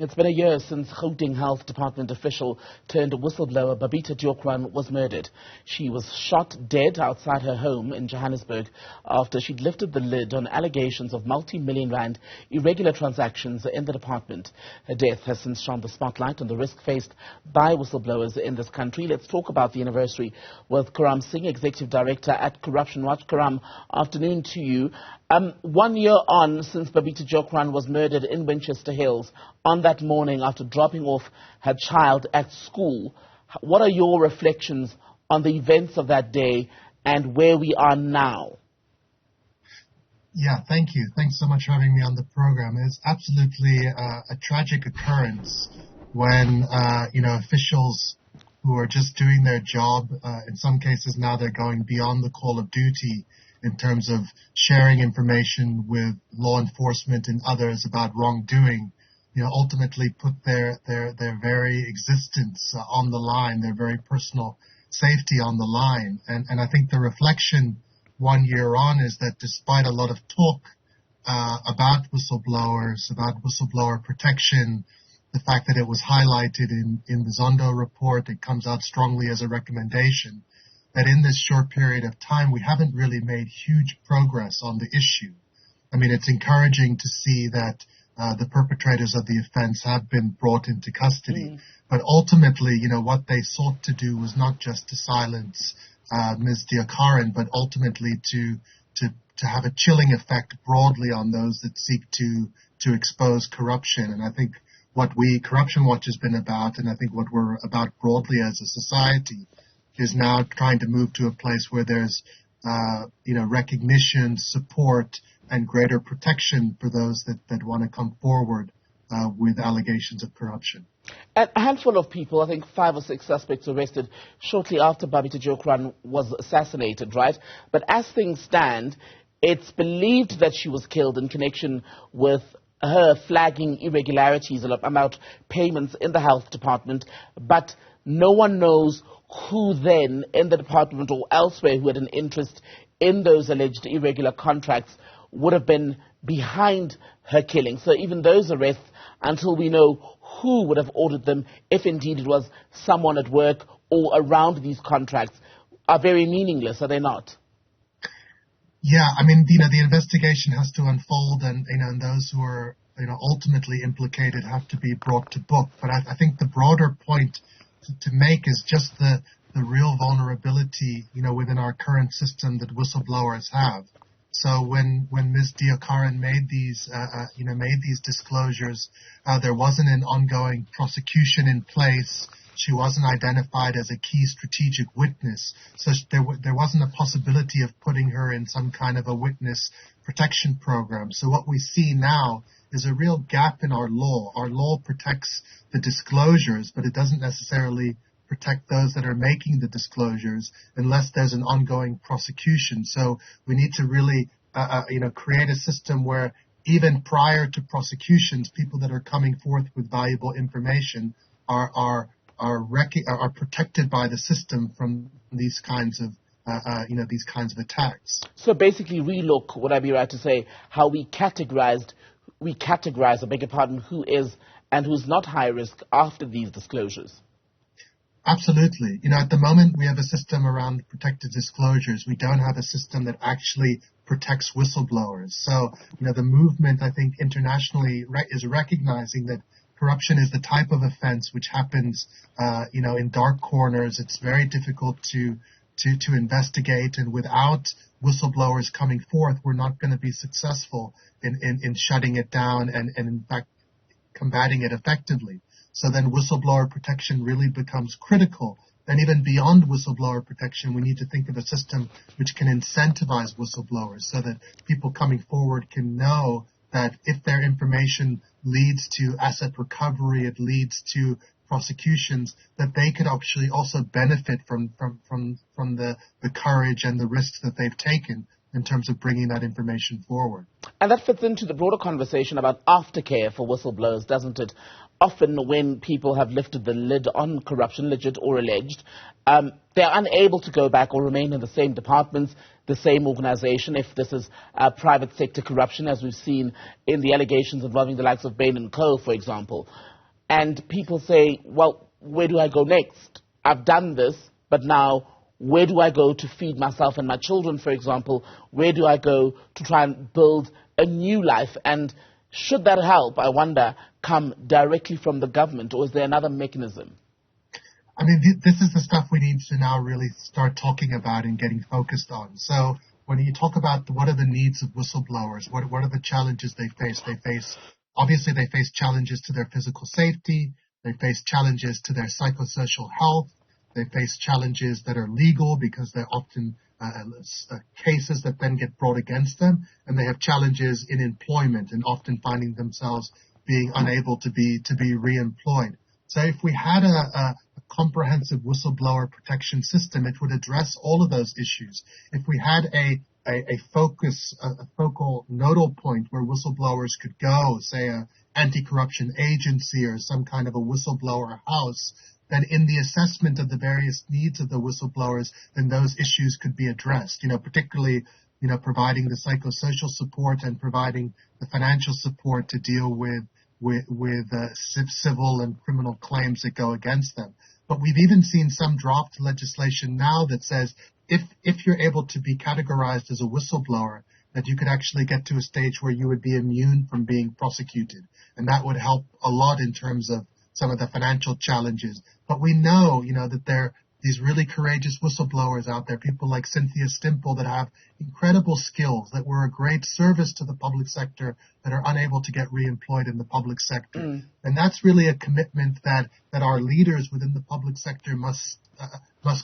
It's been a year since Gauteng Health Department official turned whistleblower Babita Deokaran was murdered. She was shot dead outside her home in Johannesburg after she'd lifted the lid on allegations of multi-million rand irregular transactions in the department. Her death has since shone the spotlight on the risk faced by whistleblowers in this country. Let's talk about the anniversary with Karam Singh, Executive Director at Corruption Watch. Karam, afternoon to you. 1 year on since Babita Deokaran was murdered in Winchester Hills on that morning after dropping off her child at school. What are your reflections on the events of that day and where we are now? Yeah, thank you. Thanks so much for having me on the program. It's absolutely a tragic occurrence when, officials who are just doing their job, in some cases now they're going beyond the call of duty in terms of sharing information with law enforcement and others about wrongdoing, ultimately put their very existence on the line, their very personal safety on the line. And I think the reflection 1 year on is that despite a lot of talk about whistleblowers, about whistleblower protection, the fact that it was highlighted in the Zondo report, it comes out strongly as a recommendation, that in this short period of time, we haven't really made huge progress on the issue. I mean, it's encouraging to see that the perpetrators of the offense have been brought into custody. But ultimately, what they sought to do was not just to silence Ms. Deokaran, but ultimately to have a chilling effect broadly on those that seek to expose corruption. And I think what Corruption Watch has been about, and I think what we're about broadly as a society, is now trying to move to a place where there's, recognition, support, and greater protection for those that want to come forward with allegations of corruption. A handful of people, I think 5 or 6 suspects arrested shortly after Babita Deokaran was assassinated, right? But as things stand, it's believed that she was killed in connection with her flagging irregularities about payments in the health department, but no one knows who then in the department or elsewhere who had an interest in those alleged irregular contracts would have been behind her killing. So even those arrests, until we know who would have ordered them, if indeed it was someone at work or around these contracts, are very meaningless, are they not? Yeah, I mean, the investigation has to unfold, and those who are ultimately implicated have to be brought to book. But I think the broader point to make is just the real vulnerability, within our current system that whistleblowers have. So when Ms. Deokaran made these disclosures, there wasn't an ongoing prosecution in place. She wasn't identified as a key strategic witness. So there wasn't a possibility of putting her in some kind of a witness protection program. So what we see now is a real gap in our law. Our law protects the disclosures, but it doesn't necessarily protect those that are making the disclosures unless there's an ongoing prosecution. So we need to really, create a system where even prior to prosecutions, people that are coming forth with valuable information are protected by the system from these kinds of attacks. So basically, relook, would I be right to say, how we categorize, I beg your pardon, who is and who's not high risk after these disclosures? Absolutely. At the moment, we have a system around protected disclosures. We don't have a system that actually protects whistleblowers. So, the movement, I think, internationally is recognizing that corruption is the type of offense which happens, in dark corners. It's very difficult to investigate, and without whistleblowers coming forth, we're not going to be successful in shutting it down and in fact combating it effectively. So then whistleblower protection really becomes critical. Then even beyond whistleblower protection, we need to think of a system which can incentivize whistleblowers so that people coming forward can know that if their information leads to asset recovery, it leads to prosecutions, that they could actually also benefit from the courage and the risks that they've taken in terms of bringing that information forward. And that fits into the broader conversation about aftercare for whistleblowers, doesn't it? Often when people have lifted the lid on corruption, legit or alleged, they're unable to go back or remain in the same departments, the same organization, if this is private sector corruption, as we've seen in the allegations involving the likes of Bain & Co., for example. and people say, well, where do I go next? I've done this, but now where do I go to feed myself and my children, for example? Where do I go to try and build a new life? And should that help, I wonder, come directly from the government, or is there another mechanism? I mean, this is the stuff we need to now really start talking about and getting focused on. So when you talk about what are the needs of whistleblowers, what are the challenges they face? Obviously, they face challenges to their physical safety. They face challenges to their psychosocial health. They face challenges that are legal because they're often cases that then get brought against them. And they have challenges in employment and often finding themselves being unable to be reemployed. So if we had a comprehensive whistleblower protection system, it would address all of those issues. If we had a focal nodal point where whistleblowers could go, say a anti-corruption agency or some kind of a whistleblower house, then in the assessment of the various needs of the whistleblowers, then those issues could be addressed, particularly, providing the psychosocial support and providing the financial support to deal with civil and criminal claims that go against them. But we've even seen some draft legislation now that says if you're able to be categorized as a whistleblower, that you could actually get to a stage where you would be immune from being prosecuted. And that would help a lot in terms of some of the financial challenges. But we know, that there are these really courageous whistleblowers out there, people like Cynthia Stimple that have incredible skills, that were a great service to the public sector, that are unable to get reemployed in the public sector. And that's really a commitment that our leaders within the public sector must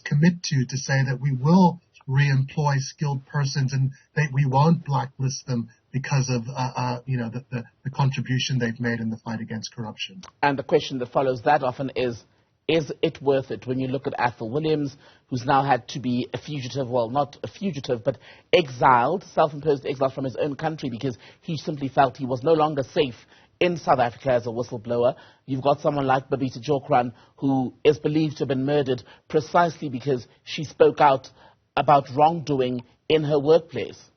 commit to say that we will reemploy skilled persons and that we won't blacklist them because of the contribution they've made in the fight against corruption. And the question that follows that often is it worth it? When you look at Athol Williams, who's now had to be a fugitive, well, not a fugitive, but exiled, self-imposed exile from his own country because he simply felt he was no longer safe in South Africa as a whistleblower. You've got someone like Babita Deokaran, who is believed to have been murdered precisely because she spoke out about wrongdoing in her workplace.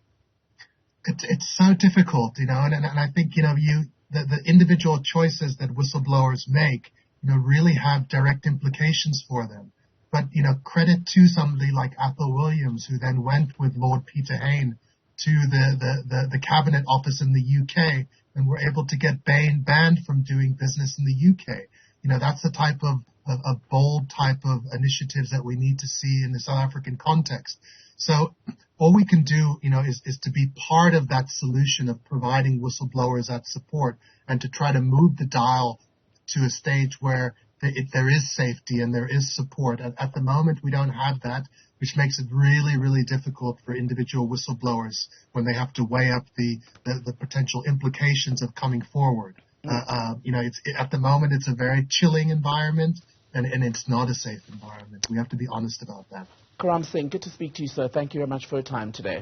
It's so difficult, and I think, the individual choices that whistleblowers make, really have direct implications for them. But, credit to somebody like Athol Williams, who then went with Lord Peter Hain to the Cabinet Office in the UK and were able to get banned from doing business in the UK. That's the type of bold type of initiatives that we need to see in the South African context. So all we can do, is to be part of that solution of providing whistleblowers that support and to try to move the dial to a stage where there is safety and there is support. At the moment, we don't have that, which makes it really, really difficult for individual whistleblowers when they have to weigh up the potential implications of coming forward. At the moment, it's a very chilling environment, and it's not a safe environment. We have to be honest about that. Karam Singh, good to speak to you, sir. Thank you very much for your time today.